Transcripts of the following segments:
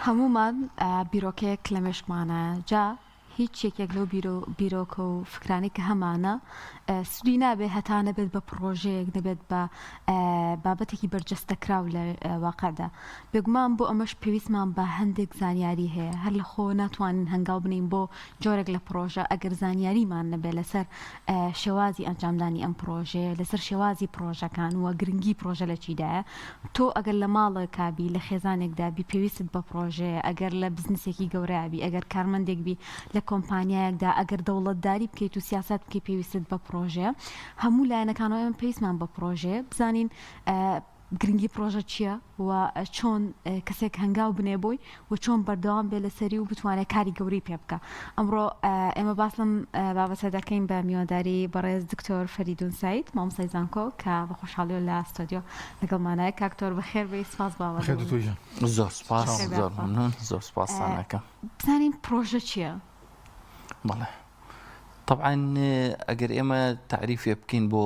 هەمومان بیرۆکەیەک لە مێشکمانە جا هیچ یەکێک لەو بیرۆکە و فکرانی کە هەمانە سودی نابێت هەتا نەبێت بە پرۆژەیەک نەبێت بە بابەتێکی بەرجەستەکراو لە واقعدا بێگومان بۆ ئەمەش پێویستمان بە هەندێک زانیاری هەیە هەر لە خۆ ناتوانین هەنگاو بنین بۆ جۆرێک لە پرۆژە ئەگەر زانیاریمان نەبێت لەسەر شێوازی ئەنجامدانی ئەم پرۆژەیە لەسەر شێوازی پرۆژەکان و گرنگی پرۆژە لە چیدایە تۆ ئەگەر لە ماڵە کابی لە خێزانێکدا بی پێویست بە پرۆژەیە ئەگەر لە بزنسێکی گەورەیابی ئەگەر کارمەندێک بی لە کۆمپانیایەکدا ئەگەر دەوڵەتداری بکەیت و سیاست بکەی پێویستت بە پرۆژێ هەموو لایەنەکانەوەیان پێویستمان بە پرۆژێ بزانین گرنگی پرۆژە چییە و چۆن کەسێک هەنگاو بنێ بۆی و چۆن بەردەوام بێ لەسەری و بتوانێت کاری گەوری پێ بکە ئەمڕۆ ئێمە باسم بابەتە دەکەین بە میوەداری بەڕێز دکتۆر فەریدون سعید مامۆستای زانکۆ کە بە خۆشحاڵی لە ئستۆدیۆ لەگەڵمانایە کاکتۆر بەخێر بێی سپاس باوەڕ زۆر سپاس زۆر ممنون زۆر سپاسانەکە بزانین پرۆژە چییە؟ بەڵێ طبعا ئەگەر ئێمە تعریفێ بکەین بۆ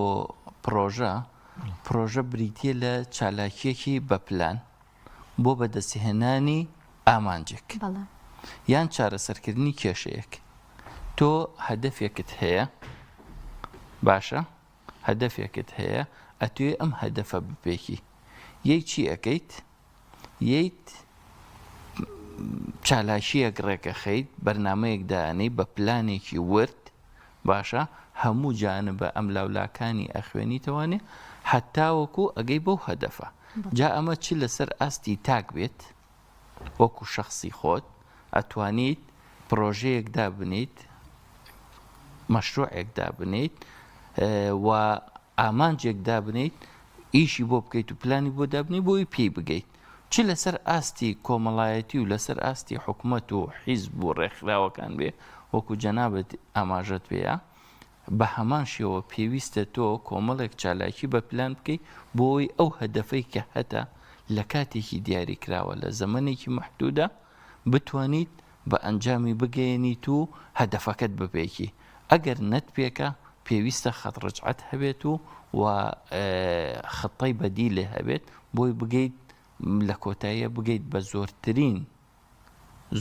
پرۆژە بریتیە لە چالاکیەکی بە پلان بۆ بەدەستهێنانی ئامانجێک یان چارەسەرکردنی کێشەیەک تۆ هەدەفێکت هەیە باشە هەدەفێکت هەیە ئەتوێ ئەم هەدەفە بپێکی یەی چی ئەەکەیت یەیت چالاشیەک ڕێکەخەیت بەرنامەیەک دانەی بە پلانێکی ورد باشە هەموو جانبە ئەم لاولاکانی ئەخوێنیتەوانێ حتاوەکو ئەگەی بەو هەدەفە جا ئەمە چ لەسەر ئاستی تاک بێت وەکو شخصی خۆت ئەتوانیت پرۆژەیەکدا بنیت مەشروعێکدا بنیت و ئامانجێکدا بنیت ئیشی بۆ بکەیت و پلانی بۆ دابنی بۆی پێی بگەیت چ لەسەر ئاستی کۆمەڵایەتی و لەسەر ئاستی حکوومەت و حیزب و ڕێکخراوەکان بێ وەکو جەنابەت ئاماژەت پێەیە بە هەمان شێوە پێویستە تۆ کۆمەڵێک چالاکی بە پلان بکەیت بۆی ئەو هەدەفەی کە هەتا لە کاتێکی دیاری کراوە لە زەمانێکی محدودە بتوانیت بە ئەنجامی بگەیەنیت و هەدەفەکەت بپێکی ئەگەر نەت پێکە پێویستە خەتڕجعەت هەبێت و خطەی بەدی لێ هەبێت بۆی بگەیت لە کۆتاییە بگەیت بە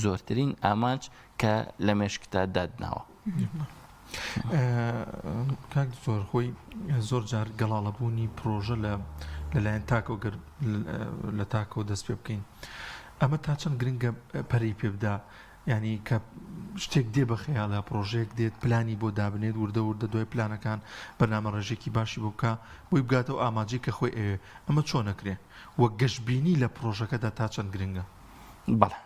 زۆرترین ئامانج کە لە مێشکتا دادناوە کاک زۆر خۆی زۆر جار گەڵاڵەبوونی پرۆژە لەلایەن تاکۆگەر لە تاکۆ دەست پێ بکەین ئەمە تا چەند گرنگە پەری پێ بدا ینی کە شتێک دێ بە خەیاڵە پرۆژەیەک دێت پلانی بۆ دابنێت وردە دوای پلانەکان بەرنامە ڕێژێکی باشی بۆ بکە بۆی بگاتەوە ئاماجی کە خۆی ئەوێ ئەمە چۆن نەکرێ وە گەشتبینی لە پرۆژەکەدا تا چەند گرنگە بەڵێ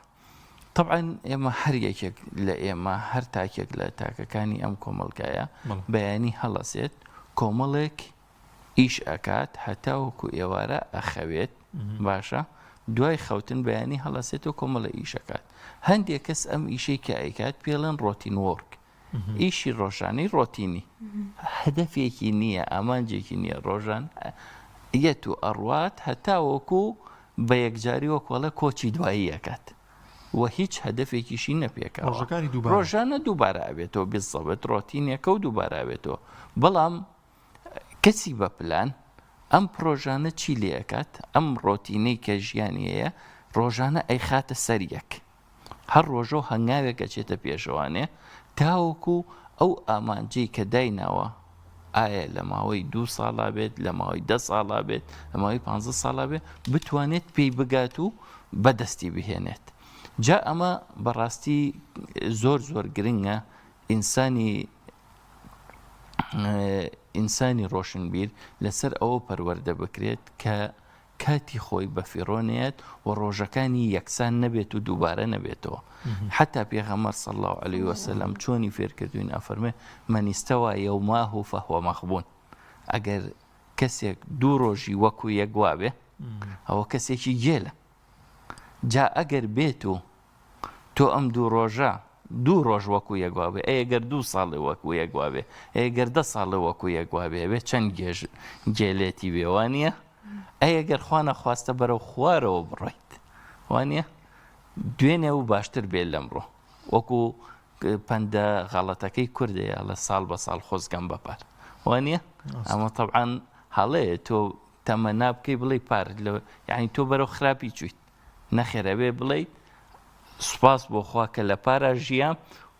طبعا ئێمە هەر یەکێک لە ئێمە هەر تاکێک لە تاکەکانی ئەم کۆمەڵگایە بەیانی هەڵەسێت کۆمەڵێک ئیش ئەکات هەتاوەکو ئێوارە ئەخەوێت باشە دوای خەوتن بەیانی هەڵەسێت و کۆمەڵە ئیشەکات هەندێک کەس ئەم ئیشەی کە ئەیکات پێڵێن ڕۆتین وۆرک ئیشی ڕۆژانەی ڕۆتینی هەدەفێکی نییە ئامانجێکی نییە ڕۆژان یەت و ئەڕوات هەتاوەکو بە یەکجاری وەکوەڵە کۆچی دوایی ئەکات و هیچ هەدەفێکیشی نەپێکەوە ڕۆژانە دووبارە ئەبێتەوە بێزەبێت ڕۆتینێکە و دووبارە ئەبێتەوە بەڵام کەسی بە پلان ئەم پرۆژانە چی لێ ئەکات ئەم ڕۆتینەی کە ژیانی هەیە ڕۆژانە ئەیخاتە سەریەک هەر ڕۆژە و هەنگاوێک ئەچێتە پێشەوانێ تاوەکو ئەو ئامانجەی کە دایناوە ئایا لە ماوەی 2 ساڵا بێت لە ماوەی 10 ساڵا بێت لە ماوەی 15 ساڵا بێت بتوانێت پێی بگات و بەدەستی بهێنێت جا ئەمە بەڕاستی زۆر گرنگە ئینسانی ڕۆشنبیر لەسەر ئەوە پەروەردە بکرێت کە کاتی خۆی بەفیڕۆنێت و ڕۆژەکانی یەکسان نەبێت و دووبارە نەبێتەوە حتا پێغەمبەر صلی الله علیه وسلم چۆنی فێرکردوین ئەفەرمێ من استوى یوماه فهو مغبون ئەگەر کەسێک 2 ڕۆژی وەکو یەک وابێ ئەوە کەسێکی گێلە جا ئەگەر بێت و تۆ ئەم 2 ڕۆژە 2 ڕۆژ وەکو یەکوابێ ئەگەر 2 ساڵی وەکو یەکوابێ ئەگەر 10 ساڵی وەکو یەکوابێ بێ چەند گێلێتی بێوانە ئەگەر خوا نەخواستە بەرەو خوارەوە بڕۆیت وانە دوێنێ و باشتر بێت لەمڕۆ وەکو پەندە غەڵەتەکەی کوردەیە لە ساڵ بە ساڵ خۆزگەم بەپار وانە ئەمە طبعا هەڵەیە تۆ تەمە نابکەی بڵێ پار یعنی تۆ بەرەو خراپی چویت نەخێرەبێ بڵێیت سوپاس بۆ خوا کە لە پارە ژیام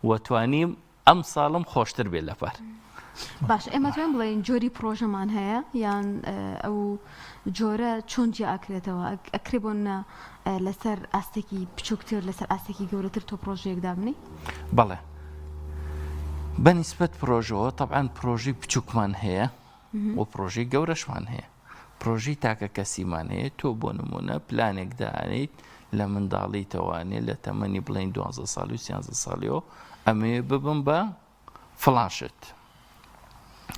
وەتوانیم ئەم ساڵم خۆشتر بێت لە پار. باش ئێمە توێن بڵێن جۆری پرۆژەمان هەیە یان ئەو جۆرە چۆن جیا ئاکرێتەوە ئەکرێ بۆن لەسەر ئاستێکی بچووکتر لەسەر ئاستێکی گەورەتر تۆ پرۆژەیەک دابنی؟ بەڵێ بەنسبەت پرۆژەوە طبعاً پرۆژی بچووکمان هەیە و پرۆژی گەورەشمان هەیە. پرۆژی تاکە کەسیمان هەیە تۆ بۆ نمونە پلانێک دانیت لە منداڵی تەوانێت لە تەمەنی بڵین 12 ساڵی و 13 ساڵیەوە ئەمەوێ ببم بە فڵاشت،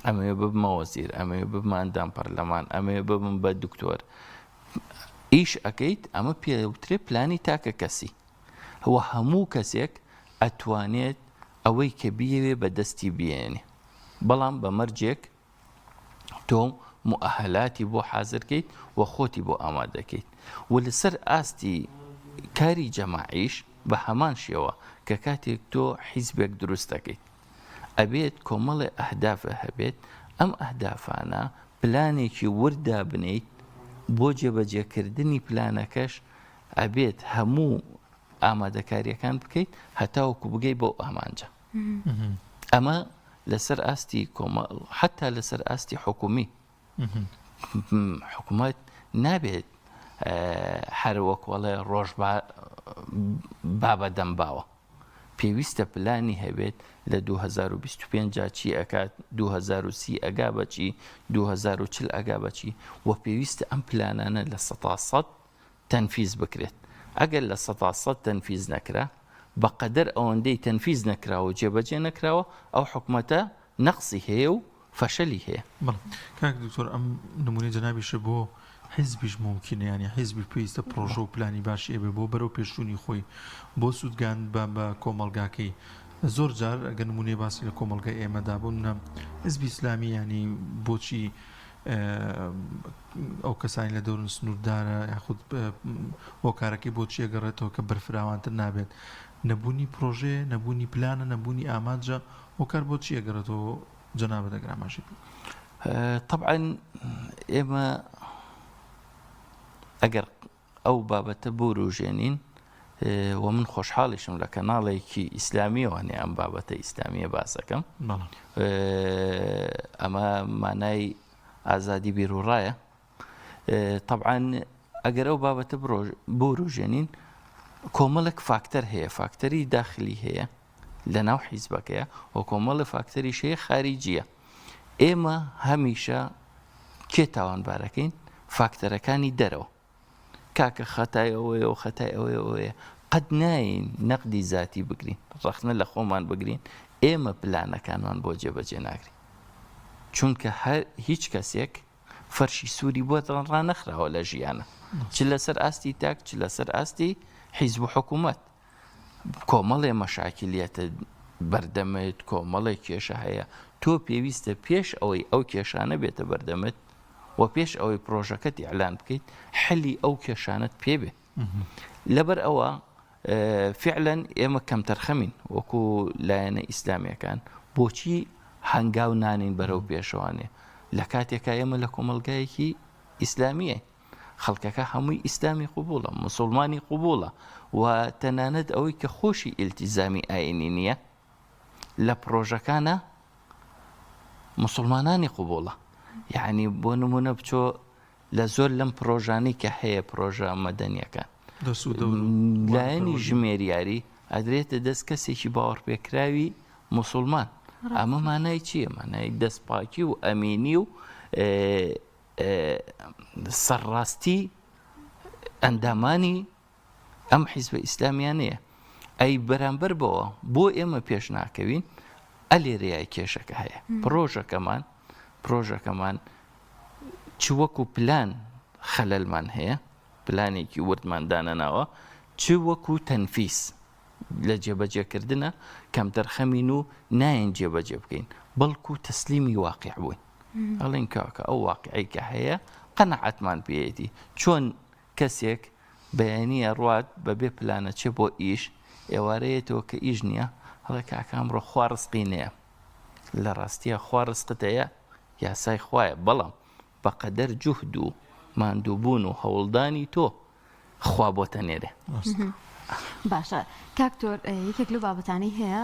ئەمەوێ ببمە وەزیر، ئەمەوێ ببمە ئەندام پەرلەمان، ئەمەوێ ببم بە دکتۆر. ئیش ئەەکەیت ئەمە پێوترێ پلانی تاکە کەسی. هەوە هەموو کەسێک ئەتوانێت ئەوەی کە بیەوێ بەدەستی بێنێ، بەڵام بە مەرجێک تۆ مؤهلاتی بۆ حازرکەیت و خۆتی بۆ ئامادەکەیت. و لەسەر ئاستی کاری جەماعیش بە هەمان شێوە کە کاتێک تۆ حیزبێک دروست دەکەیت ئەبێت کۆمەڵی ئەهدافە هەبێت، ئەم ئەهدافانە پلانێکی وردا بنیت بۆ جێبەجێکردنی پلانەکەش ئەبێت هەموو ئامادەکاریەکان بکەیت هەتاوەکو بگەی بۆ ئامانجە. ئەمە لەسەر ئاستی حتا لەسەر ئاستی حکومی حکوومەت نابێت هەر وەکوەڵێ ڕۆژ بابەدەم باوە. پێویستە پلانی هەبێت لە 2025 چی ئەکات، 2030 ئەگا بەچی، 2040 ئەگا بەچی، و پێویستە ئەم پلانانە لە 100% تەنفیز بکرێت. ئەگەر لە 100% تەنفیز نەکرا بەقەدەر ئەوەندەی تەنفیز نەکراوە و جێبەجێ نەکراوە ئەو حکوومەتە نەقسی هەیە و فەشەلی هەیە. کاک دکتۆر ئەم نمونەی جەنابیشە بۆ حیزبیش ممکنە، ینی حیزبی پێویستە پرۆژە و پلانی باشی ئەبێ بۆ بەرەو پێشوونی خۆی بۆ سوودگان بە کۆمەلگاکەی. زۆر جار ئەگەر نمونەی باسی لە کۆمەلگای ئێمەدا بوون حیزبی ئیسلامی ینی بۆچی ئەو کەسانی لە دەورن سنووردارە یاخود هۆکارەکەی بۆچی ئەگەڕێتەوە کە بەرفراوانتر نابێت؟ نەبوونی پرۆژێ، نەبوونی پلانە، نەبوونی ئامانجە، هۆکار بۆچی ئەگەڕێتەوە جەنابە دەگراماشی؟ طبعا ئێمە ئەگەر ئەو بابەتە بوروژێنین و من خۆشحاڵیشم لە کەناڵێکی ئیسلامیەوەنێ ئەم بابەتە ئیسلامیە باسەکەم، ئەمە مانای ئازادی بیرروڕایە. طبعا ئەگەر ئەو بابەتە بوروژێنین کۆمەڵێک فاکتەر هەیە، فاکتەری داخلی هەیە لە ناو حیزبەکەیە و کۆمەڵی فاکتەریش هەیە خارجیە. ئێمە هەمیشە کێ تاوانبارەکەین؟ فاکتەرەکانی دەرەوە. کاکە خەتای ئەوەیە و خەتای ئەوەیە قەت ناین نەقدی زاتی بگرین، ڕەخنە لە خۆمان بگرین، ئێمە پلانەکانمان بۆ جێبەجێ ناگرین. چونکە هیچ کەسێک فەرشی سووری بۆ ڕانەخراوە لە ژیانە، چ لەسەر ئاستی تاک چ لەسەر ئاستی حیزب و حکوومەت. کۆمەڵێ مەشاکلیەتە بەردەمێت، کۆمەڵێ کێشە هەیە. تۆ پێویستە پێش ئەوەی ئەو کێشانە بێتە بەردەمت و پێش ئەوەی پرۆژەکەت ئیعلان بکەیت حلی ئەو کێشانت پێبێ. لەبەر ئەوە فعلا ئێمە کەم تەرخەمین وەکو لایەنە ئیسلامیەکان بۆچی هەنگاو نانین بەرەو پێشەوانێ لە کاتێکا ئێمە لە کۆمەلگایەکی ئیسلامیە خەڵکەکە هەمووی ئیسلامی قوبوڵە، مسلمانی قوبوڵە و تەنانەت ئەوەی کە خۆشی ئیلتیزامی ئاینی نییە لە پرۆژەکانە مسلمانانی قوبوڵە. یعنی بۆ نمونە بچۆ لە زۆر لەم پرۆژانی کە هەیە پرۆژە مەدەنیەکان لایەنی ژمێریاری ئەدرێتە دەست کەسێکی باوەڕپێکراوی مسلمان. ئەمە مانای چییە؟ مانای دەستپاکی و ئەمینی و سەرڕاستی ئەندامانی ئەم حیزبە ئیسلامیانەیە. ئەی بەرامبەر بەوە بۆ ئێمە پێش ناکەوین ئەلێرەیای کێشەکە هەیە. پرۆژەکەمان چ وەکو پلان خەلەلمان هەیە، پلانێکی وردماندانە ناوە، چ وەکو تەنفیس لە جێبەجێکردنە کەم تەرخەمین و نایەن جێبەجێ بکەین، بەڵکو تەسلیمی واقع بووین. ئەڵێن کاکە ئەو واقعی کە هەیە قەنەعەتمان پێیەتی. چۆن کەسێک بەیانیە ڕوات بەبێ پلانە چێ بۆ ئیش ئێوارەیەتەوە کە ئیش نییە، هەڵێ کاکە ئەمڕۆ خوا ڕزقی نییە. لە ڕاستیە خوا ڕزقت هەیە، یاسای خوایە، بەڵام بەقەدەر جوهد و ماندووبوون و هەوڵدانی تۆ خوا بۆتە نێرێ. باشە کاکتۆر یەکێک لەو بابەتانی هەیە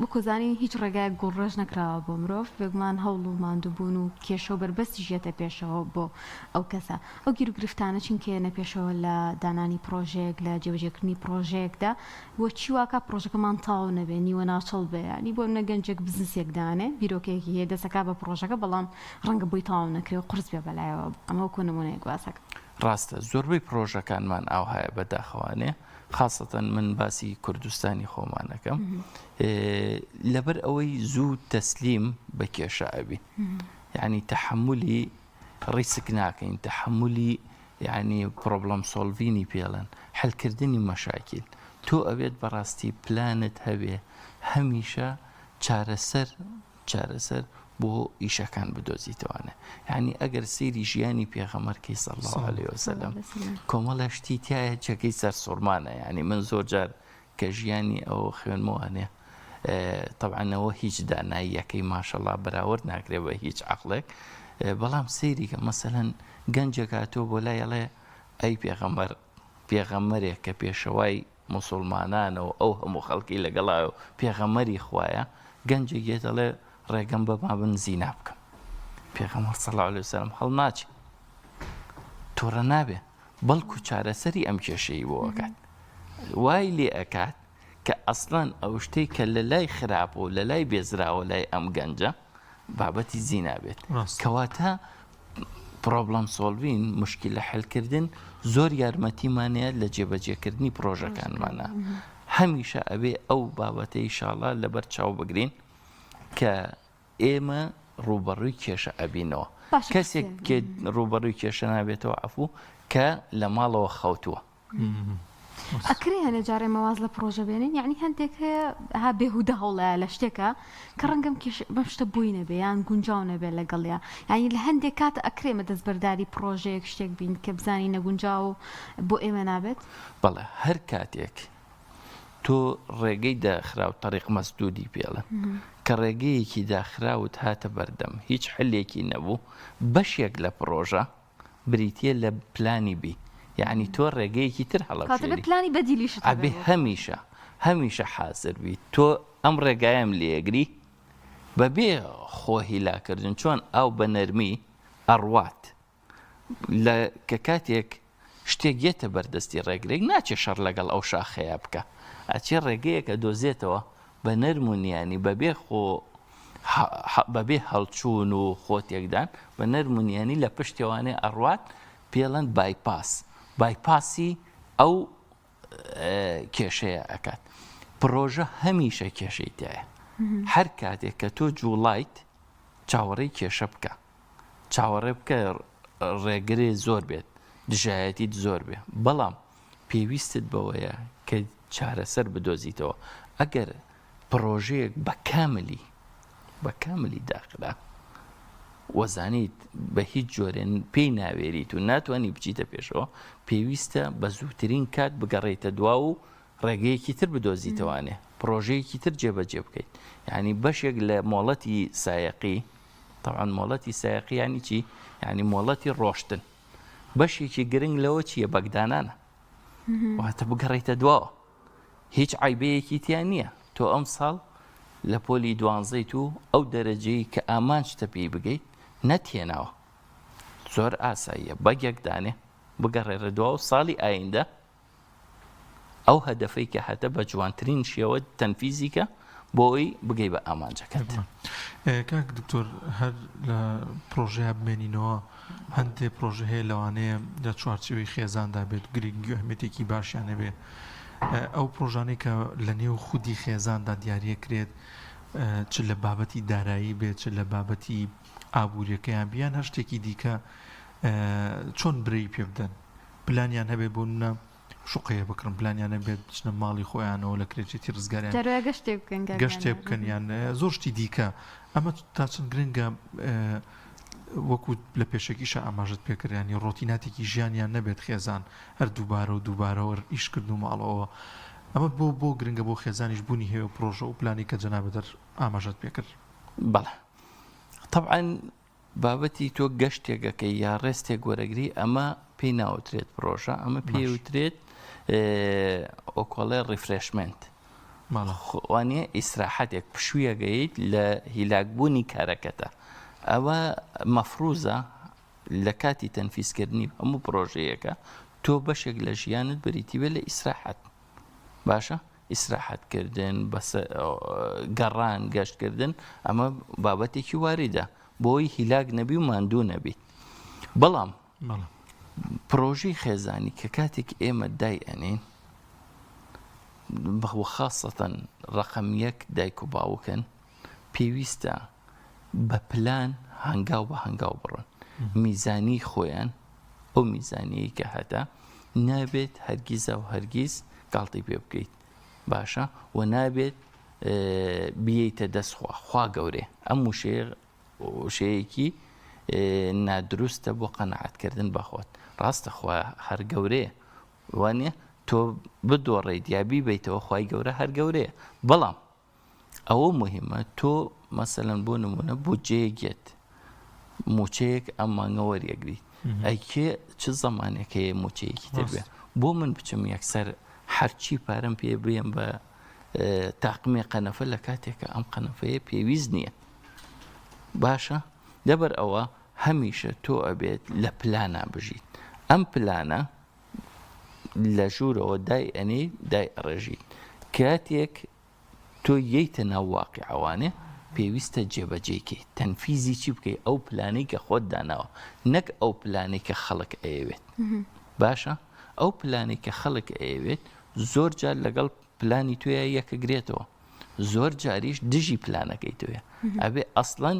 بکۆزانی هیچ ڕێگای گوڵڕێژ نەکراوە بۆ مرۆڤ بێگومان هەوڵ و ماندووبوون و کێشە و بەربەستی ژێتە پێشەوە بۆ ئەو کەسە ئەو گیر و گرفتانە چینکێنە پێشەوە لە دانانی پرۆژێک لە جێبەجێکردنی پرۆژەیەکدا بۆ چی واکە پرۆژەکەمان تاو نەبێ نیوە ناچەڵ بێ ینی بۆ منە گەنجێک بزنسێکدانێ بیرۆکەیەکی هەیە دەسەکا بە پرۆژەکە بەڵام ڕەنگە بۆی تاو نەکرێ و قرس بێ بەلایەوە ئەمە وەکو نمونەیەک باسەکە ڕاستە زۆربەی پرۆژەکانمان ئاو هەیە بەداخەوانێ خاصەتەن من باسی کوردستانی خۆمانەکەم لەبەر ئەوەی زوو تەسلیم بە کێشە ئەبی یعنی تەحملی ڕیسک ناکەین تەحملی یعنی پرۆبلەم سۆڵڤینی پێڵەن حەلکردنی مەشاکل تۆ ئەوێت بەڕاستی پلانت هەبێ هەمیشە چارەسەر بۆ ئیشەکان بدۆزیتوانە یعنی ئەگەر سەیری ژیانی پێغەمبەرکەی صلی الله علیه وسلم کۆمەڵە شتی تایە چەکەی سەر سوورمانە یعنی من زۆر جار کە ژیانی ئەو خوێنمەوانێ طبعا ئەوە هیچ داناییەکەی ماشەڵڵا بەراورد ناکرێ بە هیچ عەقڵێک بەڵام سەیریکە مەسەلەن گەنجێک هاتووە بۆ لایەڵێ ئەی پێغەمبەرێک کە پێشەوای موسڵمانانەوە ئەو هەموو خەڵکی لەگەڵایە و پێغەمبەری خوایە گەنجێک دەڵێ ڕێگەم بەما بن زینا بکەم پێغەمبەر صلی الله علیه وسلم هەڵ ناچێ تۆڕە نابێ بەڵکو چارەسەری ئەم کێشەی بۆ ئەکات وای لێ ئەکات کە ئەسڵەن ئەو شتەی کە لە لای خراپە و لە لای بێزراوە لای ئەم گەنجە بابەتی زینا بێت کەواتە پرۆبلەم سۆڵڤین مشکلە حەلکردن زۆر یارمەتیمانەیە لە جێبەجێکردنی پرۆژەکانمانە هەمیشە ئەبێ ئەو بابەتەی ئینشاڵڵا لەبەر چاو بگرین کە ئێمە ڕوبەڕووی کێشە ئەبینەوە کەسێک کە ڕوبەڕووی کێشە نابێتەوە عەفوو کە لە ماڵەوە خەوتووە ئەکرێ هەنێ جارێ مەواز لە پرۆژە بێنین یعنی هەندێک هەیە ها بێهودە هەوڵایە لە شتێکە کە ڕەنگەم بەم شتە بووی نەبێ یان گونجاو نەبێت لەگەڵیا یعنی لە هەندێک کاتە ئەکرێمە دەستبەرداری پرۆژەیەک شتێک بین کە بزانی نەگونجاو بۆ ئێمە نابێت بەڵێ هەر کاتێک تۆ ڕێگەی داخرا و تەریق مەسدودی پێڵن کە ڕێگەیەکی داخراوت هاتە بەردەم هیچ حلێکی نەبوو بەشێک لە پرۆژە بریتە لە پلانی بی یعنی تۆ ڕێگەیەکی تر هەڵە پلانی بەدیلیش ئەبێ هەمیشە حازر بی تۆ ئەم ڕێگایم لێگری بەبێ خۆ هیلاکردن چۆن ئاو بە نەرمی ئەڕوات کە کاتێک شتێک یێتە بەردەستی ڕێگرێک ناچێ شەڕ لەگەڵ ئەو شاخەیە بکە ئەچێ ڕێگەیەکە دۆزێتەوە بە نەرمونیانی بەبێ هەڵچوون و خۆتێکدان بە نەرمونیانی لە پشتێوانێ ئەڕوات پێڵەن بایپاسی ئەو کێشەیە ئەکات پرۆژە هەمیشە کێشەی تایە هەر کاتێک کە تۆ جوڵایت چاوەڕێی کێشە بکە چاوەڕێ بکە ڕێگرێ زۆر بێت دژایەتیت زۆر بێ بەڵام پێویستت بەوەیە کە چارەسەر بدۆزیتەوە ئەگەر پرۆژەیەک بە کاملی داخرا وەزانیت بە هیچ جۆرێن پێی ناوێریت و ناتوانانی بچیتە پێشەوە پێویستە بە زووترین کات بگەڕێتە دوا و ڕێگەیەکی تر بدۆزیتەوانێ پرۆژەیەکی تر جێبەجێ بکەیت یعنی بەشێک لە مۆڵەتی سایەقی طبعا مۆڵەتی سایەقی ینی چی یعنی مۆڵەتی ڕۆشتن بەشێکی گرنگ لەوە چییە بەگدانانە واتە بگەڕێتە دواوە هیچ عیبەیەکی تیان نییە تۆ ئەم ساڵ لە پۆلی دوانزەیت و ئەو دەرەجەی کە ئامان شتە پێی بگەیت نەتێناوە زۆر ئاساییە بەگێکدانێ بگەڕێرە دوا و ساڵی ئایندە ئەو هەدەفەی کە هەتە بە جوانترین شێوە تەنفیزیکە بۆی بگەی بە ئامانجەکەت کاک دکتۆر هەر لە پرۆژەیە بمێنینەوە هەندێک پرۆژە هەیە لەوانەیە لە چوارچێوەی خێزاندا بێت گرنگی و ئەهمیێتێکی باشیانە بێ ئەو پرۆژانەی کە لە نێو خودی خێزاندا دیارەکرێت چ لە بابەتی دارایی بێت چ لە بابەتی ئابوووریەکەیان بیان هەر شتێکی دیکە چۆن برەی پێ بدەن پلانیان هەبێ بوونە شوقەیە بکڕن پلانیانە بێت بچنە ماڵی خۆیانەوە لە کرێچێتی ڕزگاریان گەشتێ بکەنیان زۆر شتی دیکە ئەمە تا چەند گرنگە وەکو لە پێشێکیشە ئاماژت پێکردیانی ڕۆتیناتێکی ژیانیان نەبێت خێزان هەر دووبارەوە ئیشکرد و ماڵەوە ئەمە بۆ گرنگە بۆ خێزانیش بوونی هەیە پرۆژە و پلانی کە جەنابەتەر ئاماژت پێکرد بەڵێ طبعا بابەتی تۆ گەشتێکەکەی یا ڕێستێک وەرەگری ئەمە پێی ناوترێت پرۆژە ئەمە پێوترێت ئۆکۆڵێ ریفرێشمنت ماڵە وانە ئیسراحەتێک پشوویە گەیت لە هیلاکبوونی کارەکەتە ئەوە مەفروزە لە کاتی تەنفیزکردنی هەموو پرۆژەیەکە تۆ بەشێک لە ژیانت بریتی بێ لە ئیسراحەت باشە ئیسراحەتکردن گەڕان گەشتکردن ئەمە بابەتێکی واریدە بۆی هیلاک نەبی و ماندوو نەبیت بەڵام پرۆژەی خێزانی کە کاتێک ئێمە دای ئەنین خاصەتەن ڕقم یەک دایک و باوکن پێویستە بە پلان هەنگاو بە هەنگاو بڕن میزانی خۆیان ئەو میزانیەی کە هەتا نابێت هەرگیزە و هەرگیز گاڵتەی پێ بکەیت باشە و نابێت بیەیتە دەستخوا خوا گەورێ ئەم وشەیەکی نادروستە بۆ قەنەعەتکردن بەخۆت ڕاستە خوا هەر گەورەیە وانە تۆ بدۆڕیت یا بیبیتەوە خوای گەورە هەر گەورەیە بەڵام ئەوە مهمە تۆ مەسەلەن بۆ نمونە بودجەیەکێت موچەیەک ئەم مانگە وەریەگریت ئەیکێ چ زەمانێکەیە موچەیەکی تربێ بۆ من بچم یەکسەر هەرچی پارەم پێ بێم بە تاقمی قەنەفە لە کاتێکە ئەم قەنەفەیە پێویست نییە باشە لەبەر ئەوە هەمیشە تۆ ئەبێت لە پلانە بژیت ئەم پلانە لە ژوورەوە دای ئەنێ دای ئەڕێژیت کاتێک تۆ یەیتە ناو واقعەوانێ پێویستە جێبەجێکەیت تەنفیزی چی بکەیت ئەو پلانەی کە خۆت داناوە نەک ئەو پلانەی کە خەڵک ئەیەوێت باشە ئەو پلانەی کە خەڵک ئەیەوێت زۆر جار لەگەڵ پلانی توێ یەکەگرێتەوە زۆر جاریش دژی پلانەکەی توێ ئەبێ ئەسڵەن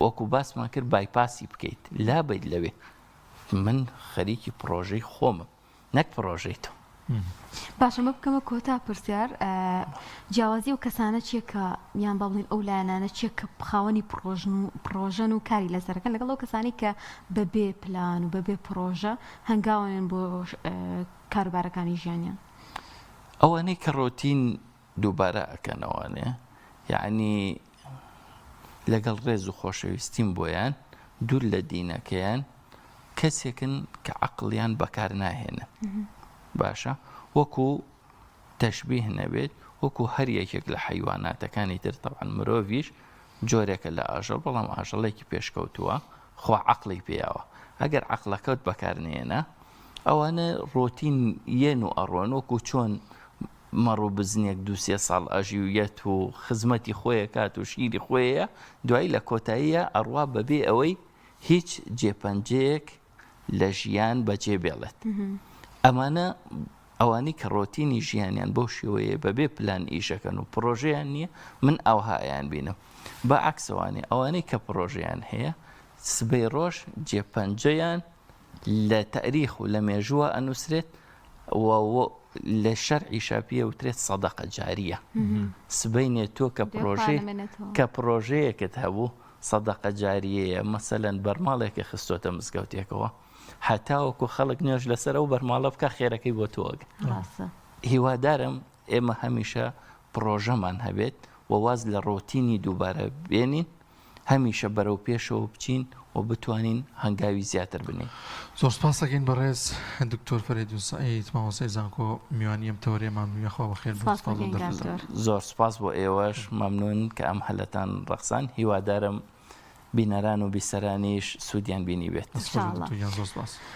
وەکو باسمان کرد بایپاسی بکەیت لابیت لەوێ من خەریکی پرۆژەی خۆمم نەک پرۆژەی تۆ باشە مە بکەمە کۆتا پرسیار جیاوازی و کەسانە چیە کە یان با بڵین ئەو لایەنانە چیە کە خاوەنی پرۆژن و کاری لەسەرەکەن لەگەڵ ئەو کەسانی کە بەبێ پلان و بەبێ پرۆژە هەنگاوێن بۆ کاروبارەکانی ژیانیان ئەوانەی کە ڕۆتین دووبارە ئەکەنەوەنێ یعنی لەگەڵ ڕێز و خۆشەویستیم بۆیان دوور لە دینەکەیان کەسێکن کە عەقڵیان بەکار ناهێنن باشە وەکو تەشبیه نەبێت وەکو هەر یەکێک لە حەیواناتەکانی تر تەبعاً مرۆڤیش جۆرێکە لە ئاژەڵ بەڵام ئاژەڵێکی پێشکەوتووە خوا عەقڵی پێیاوە ئەگەر عەقڵەکەت بەکار نێنە ئەوانە ڕۆتین یەن و ئەڕۆن وەکو چۆن مەڕ و بزنێک 2-3 ساڵ ئەژیویەت و خزمەتی خۆیە کات و شیری خۆیە دوای لە کۆتاییە ئەڕوا بەبێ ئەوەی هیچ جێپەنجەیەک لە ژیان بەجێ بێڵێت ئەمانە ئەوانی کە ڕۆتینی ژیانیان بەو شێوەیە بەبێ پلان ئیشەکەن و پرۆژەیان نییە من ئەوهایان بینم بە عەکسەوانێ ئەوانەی کە پرۆژەیان هەیە سبەی ڕۆژ جێپەنجەیان لە تاریخ و لە مێژووە ئەنووسرێت لە شەرعی شاپیە وترێت سەدەقە جاریە سبەینێ تۆ کە پرۆژەیەکت هەبوو سەدەقە جاریەیە مەسەلەن بەرماڵێکی خستۆتە مزگەوتێکەوە هەتاوەکو خەڵک نوێژ لەسەر ئەو بەرماڵە بکە خێرەکەی بۆ تۆگە هیوادارم ئێمە هەمیشە پرۆژەمان هەبێت و واز لە ڕۆتینی دووبارە بێنین هەمیشە بەرەو پێشەوە بچین و بتوانین هەنگاوی زیاتر بنین زۆر سپاس دەکەین بەڕێز دکتۆر فەریدون سەعید مامۆستای زانکۆ میوانی ئەم تەورەیەمان بوویەخوا بەخێر زۆر سپاس بۆ ئێوەش مەمنون کە ئەم هەلەتان ڕەخسان هیوادارم بینەران و بیسەرانیش سوودیان بینی بێت زۆر سپاس